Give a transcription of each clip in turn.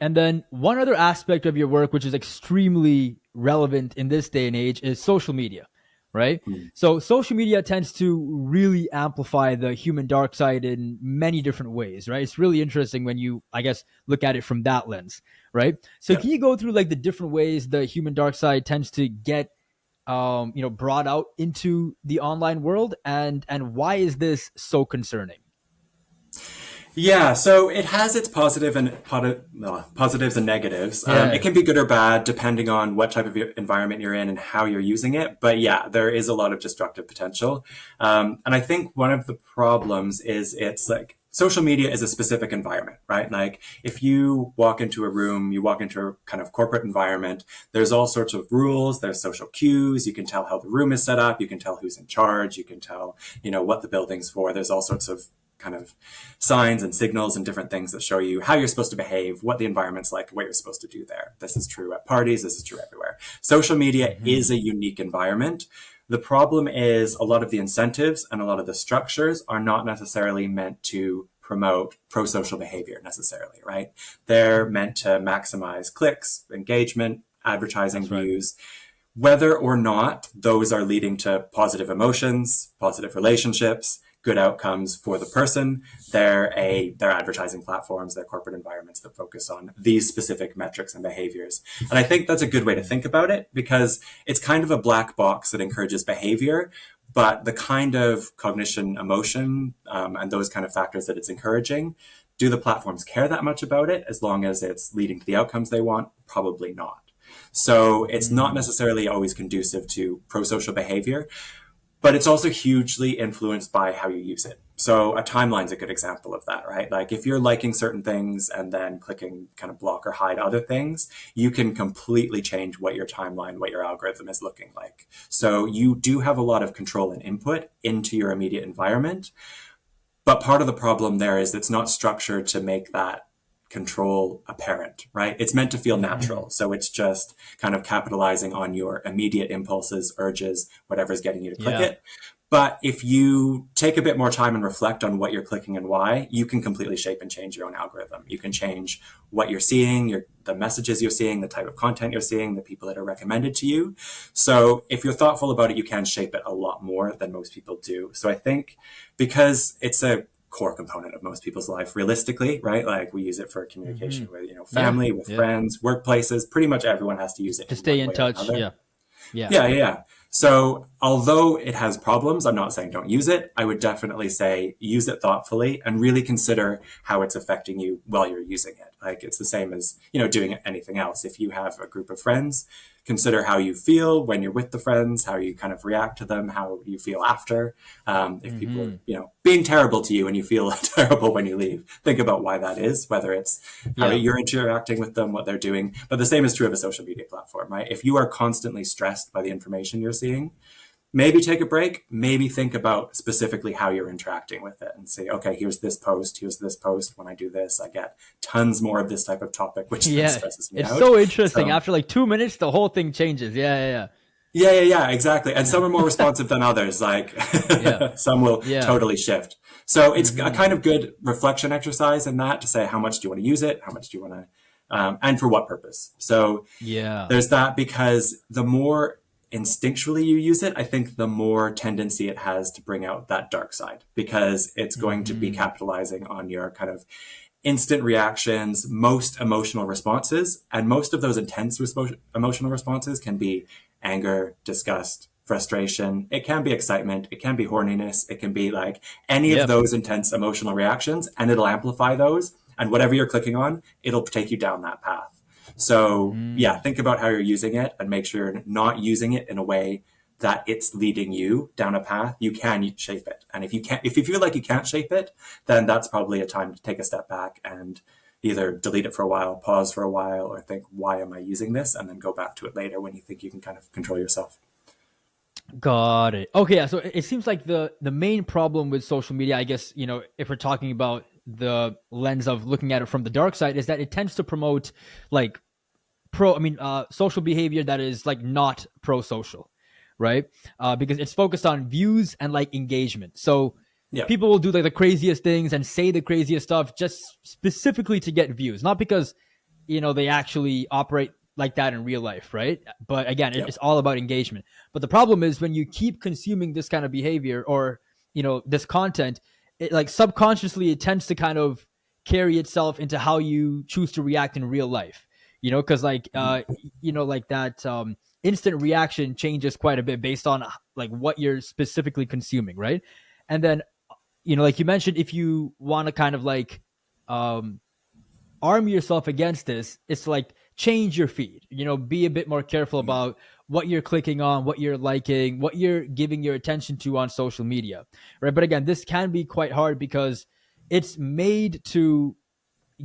And then one other aspect of your work, which is extremely relevant in this day and age, is social media, right? Mm. So social media tends to really amplify the human dark side in many different ways, right? It's really interesting when you, I guess, look at it from that lens, right? So Yeah. can you go through like the different ways the human dark side tends to get brought out into the online world, and why is this so concerning? Yeah, so it has its positives and negatives. It Yeah. can be good or bad depending on what type of environment you're in and how you're using it. But yeah, there is a lot of destructive potential. And I think one of the problems is it's like social media is a specific environment, right? Like if you walk into a room, you walk into a kind of corporate environment, there's all sorts of rules, there's social cues, you can tell how the room is set up, you can tell who's in charge, you can tell, what the building's for. There's all sorts of kind of signs and signals and different things that show you how you're supposed to behave, what the environment's like, what you're supposed to do there. This is true at parties, this is true everywhere. Social media Mm-hmm. is a unique environment. The problem is a lot of the incentives and a lot of the structures are not necessarily meant to promote pro-social behavior necessarily, right? They're meant to maximize clicks, engagement, advertising That's right. views, whether or not those are leading to positive emotions, positive relationships, good outcomes for the person. They're advertising platforms, they're corporate environments that focus on these specific metrics and behaviors. And I think that's a good way to think about it because it's kind of a black box that encourages behavior, but the kind of cognition, emotion, and those kind of factors that it's encouraging, do the platforms care that much about it as long as it's leading to the outcomes they want? Probably not. So it's not Mm. necessarily always conducive to pro-social behavior, but it's also hugely influenced by how you use it. So a timeline's a good example of that, right? Like if you're liking certain things and then clicking kind of block or hide other things, you can completely change what your timeline, what your algorithm is looking like. So you do have a lot of control and input into your immediate environment. But part of the problem there is it's not structured to make that control apparent, right? It's meant to feel Mm-hmm. natural. So it's just kind of capitalizing on your immediate impulses, urges, whatever's getting you to click Yeah. it. But if you take a bit more time and reflect on what you're clicking and why, you can completely shape and change your own algorithm. You can change what you're seeing, the messages you're seeing, the type of content you're seeing, the people that are recommended to you. So if you're thoughtful about it, you can shape it a lot more than most people do. So I think because it's a core component of most people's life realistically, right? Like we use it for Mm-hmm. communication with, Yeah. family, with Yeah. friends, workplaces, pretty much everyone has to use it To in stay one in way or touch. another. Yeah. Yeah. Yeah, yeah, yeah. So although it has problems, I'm not saying don't use it. I would definitely say use it thoughtfully and really consider how it's affecting you while you're using it. Like it's the same as, doing anything else. If you have a group of friends, consider how you feel when you're with the friends, how you kind of react to them, how you feel after. If people are, Mm-hmm. being terrible to you and you feel terrible when you leave, think about why that is, whether it's how Yeah. you're interacting with them, what they're doing. But the same is true of a social media platform, right? If you are constantly stressed by the information you're seeing, maybe take a break, maybe think about specifically how you're interacting with it and say, okay, here's this post, here's this post. When I do this, I get tons more of this type of topic, which then Yeah. stresses me It's out. so interesting. So After like 2 minutes, the whole thing changes. Yeah. yeah, yeah, yeah, exactly. And some are more Yeah. responsive than others. Like Yeah. some will Yeah. totally shift. So it's a Mm-hmm. kind of good reflection exercise in that to say, how much do you want to use it? How much do you want to, and for what purpose? So Yeah. there's that because the more instinctually you use it, I think the more tendency it has to bring out that dark side because it's going to be Mm-hmm. capitalizing on your kind of instant reactions, most emotional responses. And most of those intense emotional responses can be anger, disgust, frustration. It can be excitement. It can be horniness. It can be like any of Yep. those intense emotional reactions, and it'll amplify those. And whatever you're clicking on, it'll take you down that path. So, yeah, Mm-hmm. think about how you're using it and make sure you're not using it in a way that it's leading you down a path. You can shape it. And if you feel like you can't shape it, then that's probably a time to take a step back and either delete it for a while, pause for a while, or think, why am I using this? And then go back to it later when you think you can kind of control yourself. Got it. Okay, yeah. So it seems like the main problem with social media, I guess, if we're talking about the lens of looking at it from the dark side, is that it tends to promote like social behavior that is like not pro-social, right? Because it's focused on views and like engagement. So Yeah. people will do like the craziest things and say the craziest stuff just specifically to get views, not because they actually operate like that in real life, right? But again, Yep. it's all about engagement. But the problem is when you keep consuming this kind of behavior, or this content, it, like, subconsciously it tends to kind of carry itself into how you choose to react in real life. Because like like that instant reaction changes quite a bit based on like what you're specifically consuming, right? And then like you mentioned, if you want to kind of like um arm yourself against this, it's to like change your feed, be a bit more careful about what you're clicking on, what you're liking, what you're giving your attention to on social media, right? But again, this can be quite hard because it's made to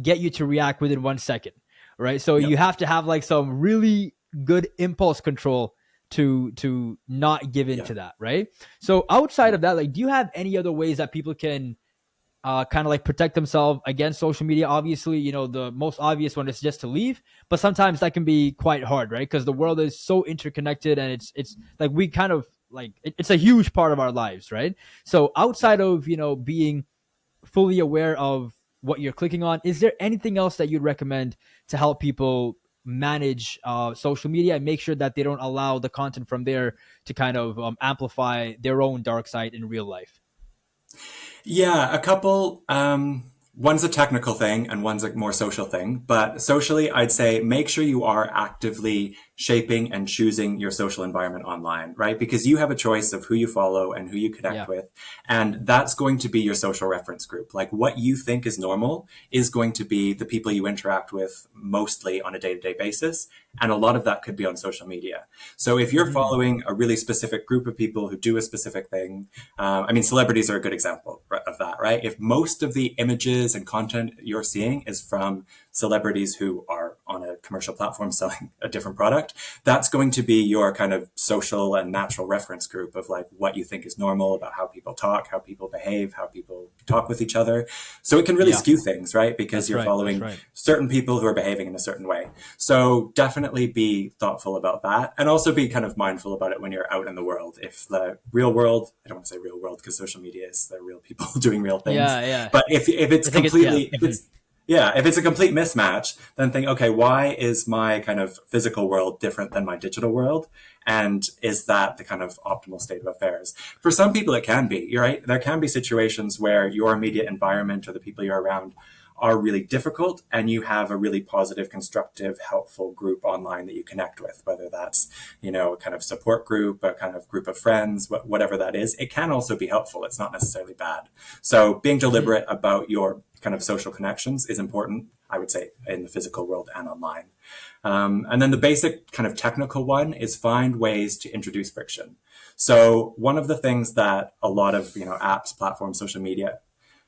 get you to react within 1 second, right? So you Yep. have to have like some really good impulse control to not give in Yeah. to that, right? So outside of that, like, do you have any other ways that people can kind of like protect themselves against social media? Obviously, the most obvious one is just to leave, but sometimes that can be quite hard, right? Because the world is so interconnected, and it's like we kind of like it's a huge part of our lives, right? So outside of being fully aware of what you're clicking on, is there anything else that you'd recommend to help people manage social media and make sure that they don't allow the content from there to kind of amplify their own dark side in real life? Yeah, a couple. One's a technical thing and one's a more social thing. But socially, I'd say make sure you are actively shaping and choosing your social environment online, right? Because you have a choice of who you follow and who you connect Yeah. with. And that's going to be your social reference group. Like what you think is normal is going to be the people you interact with mostly on a day-to-day basis. And a lot of that could be on social media. So if you're Mm, following a really specific group of people who do a specific thing, I mean, celebrities are a good example of that, right? If most of the images and content you're seeing is from celebrities who are on a commercial platform selling a different product, that's going to be your kind of social and natural reference group of like what you think is normal about how people talk, how people behave, how people talk with each other. So it can really yeah, skew things, right? Because that's you're right. That's following right. certain people who are behaving in a certain way. So definitely be thoughtful about that, and also be kind of mindful about it when you're out in the world. If the real world, I don't want to say real world because social media is the real people doing real things, Yeah, yeah. but if it's It's like it's yeah. completely, if it's yeah, if it's a complete mismatch, then think, okay, why is my kind of physical world different than my digital world? And is that the kind of optimal state of affairs? For some people, it can be. You're right. There can be situations where your immediate environment or the people you're around are really difficult, and you have a really positive, constructive, helpful group online that you connect with, whether that's, a kind of support group, a kind of group of friends, whatever that is. It can also be helpful. It's not necessarily bad. So being Mhm. deliberate about your kind of social connections is important, I would say, in the physical world and online. And then the basic kind of technical one is find ways to introduce friction. So one of the things that a lot of apps, platforms, social media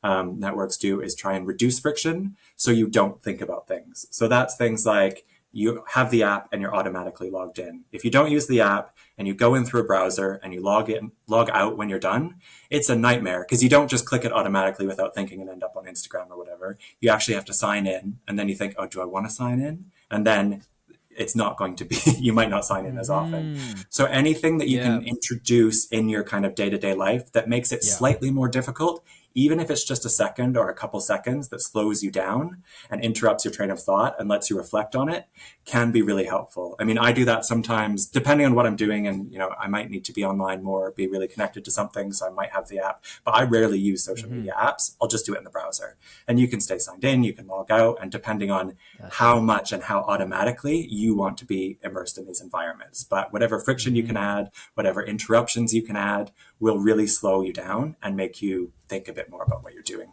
networks do is try and reduce friction so you don't think about things. So that's things like you have the app and you're automatically logged in. If you don't use the app and you go in through a browser and you log out when you're done, it's a nightmare because you don't just click it automatically without thinking and end up on Instagram or whatever. You actually have to sign in, and then you think, oh, do I want to sign in? And then it's not going to be, you might not sign in as often. Mhm. So anything that you Yeah. can introduce in your kind of day-to-day life that makes it Yeah. slightly more difficult, even if it's just a second or a couple seconds, that slows you down and interrupts your train of thought and lets you reflect on it, can be really helpful. I mean, I do that sometimes depending on what I'm doing, and I might need to be online more, be really connected to something, so I might have the app, but I rarely use social Mhm. media apps. I'll just do it in the browser. And you can stay signed in, you can log out, and depending on That's how right. much and how automatically you want to be immersed in these environments. But whatever friction you can Mhm. add, whatever interruptions you can add, will really slow you down and make you think a bit more about what you're doing.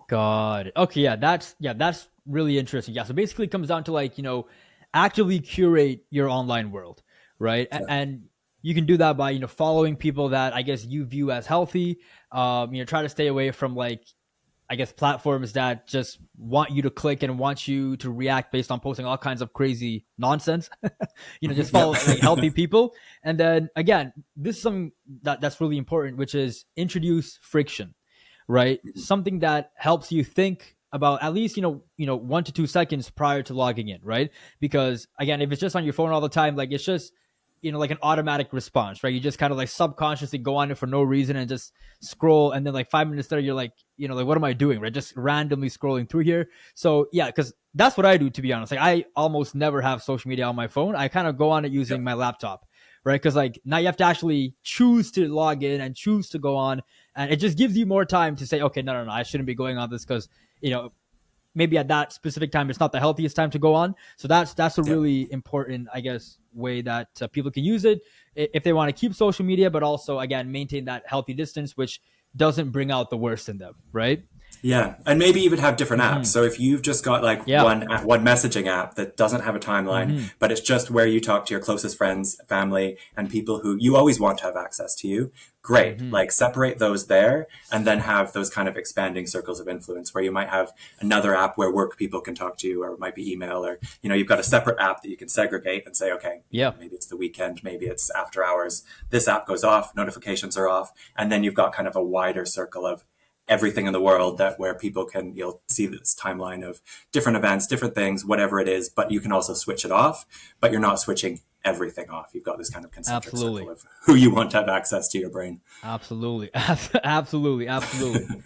God. Okay, yeah, that's really interesting. Yeah, so basically it comes down to like, actively curate your online world, right? Yeah. And you can do that by, following people that I guess you view as healthy. Try to stay away from like, I guess, platforms that just want you to click and want you to react based on posting all kinds of crazy nonsense. Just Yep. follow like healthy people. And then again, this is something that's really important, which is introduce friction, right? Something that helps you think about at least 1 to 2 seconds prior to logging in, right? Because again, if it's just on your phone all the time, like it's just like an automatic response, right? You just kind of like subconsciously go on it for no reason and just scroll, and then like 5 minutes later you're like, like, what am I doing, right? Just randomly scrolling through here. So yeah, because that's what I do, to be honest. Like, I almost never have social media on my phone. I kind of go on it using Yep. my laptop, right? Because like now you have to actually choose to log in and choose to go on, and it just gives you more time to say, okay, no, no, no, I shouldn't be going on this because maybe at that specific time it's not the healthiest time to go on. So that's a Yep. really important, I guess, way that people can use it if they want to keep social media, but also again maintain that healthy distance, which doesn't bring out the worst in them, right? Yeah, and maybe even have different apps. Mm-hmm. So if you've just got like Yeah. one messaging app that doesn't have a timeline, Mm-hmm. but it's just where you talk to your closest friends, family, and people who you always want to have access to you, great. Mm-hmm. Like separate those there, and then have those kind of expanding circles of influence where you might have another app where work people can talk to you, or it might be email, or you've got a separate app that you can segregate and say, okay, Yeah. maybe it's the weekend, maybe it's after hours. This app goes off, notifications are off, and then you've got kind of a wider circle of everything in the world that where people can you'll see this timeline of different events, different things, whatever it is, but you can also switch it off, but you're not switching everything off. You've got this kind of concentric circle Absolutely. of who you want to have access to your brain. Absolutely. Absolutely. Absolutely.